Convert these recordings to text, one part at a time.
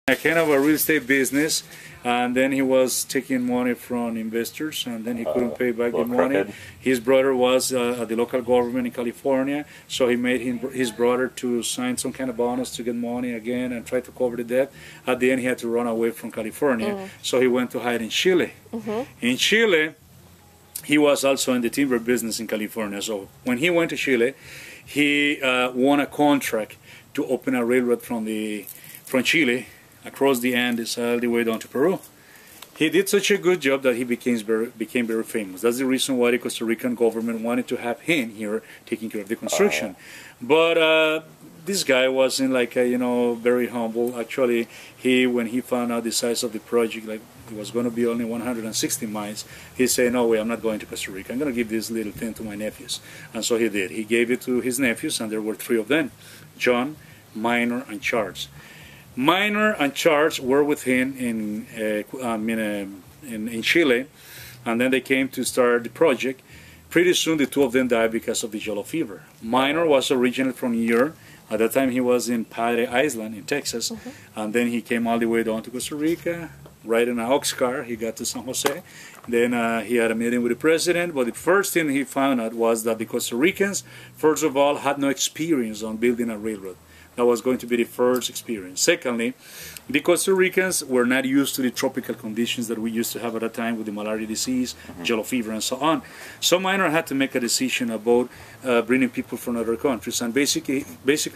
a kind of a real estate business, and then he was taking money from investors, and then he couldn't pay back the money. Crooked. His brother was at the local government in California, so he made his brother to sign some kind of bonus to get money again and try to cover the debt. At the end, he had to run away from California, so he went to hide in Chile. In Chile, he was also in the timber business in California. So when he went to Chile, he won a contract to open a railroad from Chile across the Andes all the way down to Peru. He did such a good job that he became very famous. That's the reason why the Costa Rican government wanted to have him here taking care of the construction. But this guy wasn't like very humble. Actually, when he found out the size of the project, like it was going to be only 160 miles, he said, "No way, I'm not going to Costa Rica. I'm going to give this little thing to my nephews." And so he did. He gave it to his nephews, and there were three of them: John, Minor, and Charles. Minor and Charles were with him in Chile, and then they came to start the project. Pretty soon, the two of them died because of the yellow fever. Minor was originally from New York. At that time, he was in Padre Island in Texas, and then he came all the way down to Costa Rica, riding an ox car. He got to San Jose. Then he had a meeting with the president, but the first thing he found out was that the Costa Ricans, first of all, had no experience on building a railroad. That was going to be the first experience. Secondly, the Costa Ricans were not used to the tropical conditions that we used to have at that time with the malaria disease, yellow fever, and so on. So Minor had to make a decision about bringing people from other countries, and basically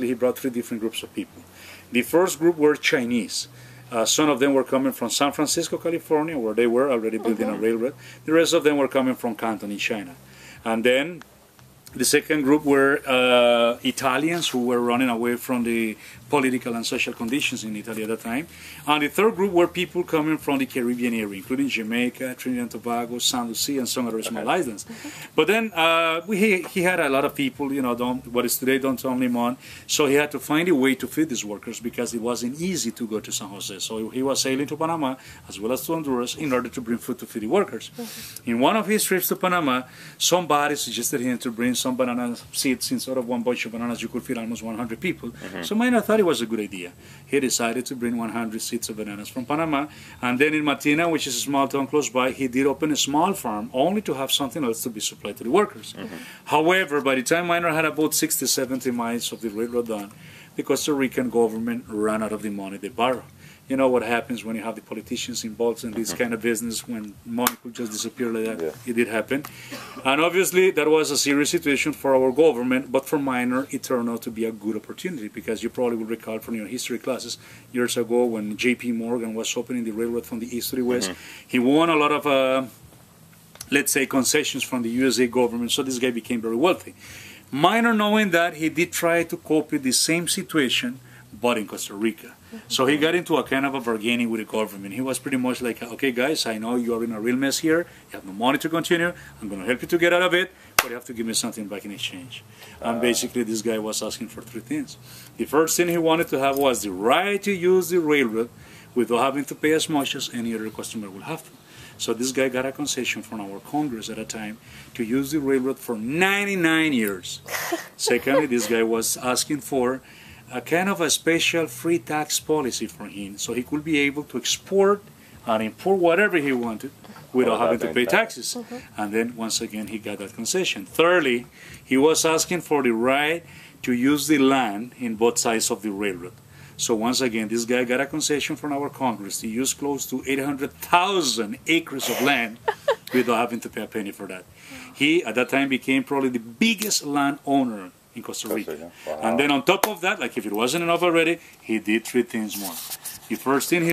he brought three different groups of people. The first group were Chinese. Some of them were coming from San Francisco, California, where they were already building a railroad. The rest of them were coming from Canton in China. And then the second group were Italians who were running away from the political and social conditions in Italy at that time. And the third group were people coming from the Caribbean area, including Jamaica, Trinidad and Tobago, St. Lucia, and some other small islands. But then he had a lot of people, what is today Downtown Limon, so he had to find a way to feed these workers because it wasn't easy to go to San Jose. So he was sailing to Panama as well as to Honduras in order to bring food to feed the workers. In one of his trips to Panama, somebody suggested him to bring some banana seeds. Instead of one bunch of bananas, you could feed almost 100 people. So Minor thought it was a good idea. He decided to bring 100 seeds of bananas from Panama, and then in Matina, which is a small town close by, he did open a small farm only to have something else to be supplied to the workers. However, by the time Minor had about 60, 70 miles of the railroad done, the Costa Rican government ran out of the money they borrowed. You know what happens when you have the politicians involved in this kind of business, when money could just disappear like that. Yeah. It did happen. And obviously that was a serious situation for our government, but for Minor it turned out to be a good opportunity, because you probably will recall from your history classes years ago when J.P. Morgan was opening the railroad from the east to the west. He won a lot of, let's say, concessions from the USA government, so this guy became very wealthy. Minor, knowing that, he did try to copy the same situation, but in Costa Rica. So he got into a kind of a bargaining with the government. He was pretty much like, okay guys, I know you are in a real mess here, you have no money to continue, I'm going to help you to get out of it, but you have to give me something back in exchange. And basically this guy was asking for three things. The first thing he wanted to have was the right to use the railroad without having to pay as much as any other customer will have to. So this guy got a concession from our Congress at a time to use the railroad for 99 years. Secondly, this guy was asking for a kind of a special free tax policy for him, so he could be able to export and import whatever he wanted without having to pay taxes. And then once again he got that concession. Thirdly, he was asking for the right to use the land in both sides of the railroad. So once again, this guy got a concession from our Congress to use close to 800,000 acres of land without having to pay a penny for that. He at that time became probably the biggest landowner in Costa Rica. Wow. And then on top of that, like if it wasn't enough already, he did three things more. The first thing he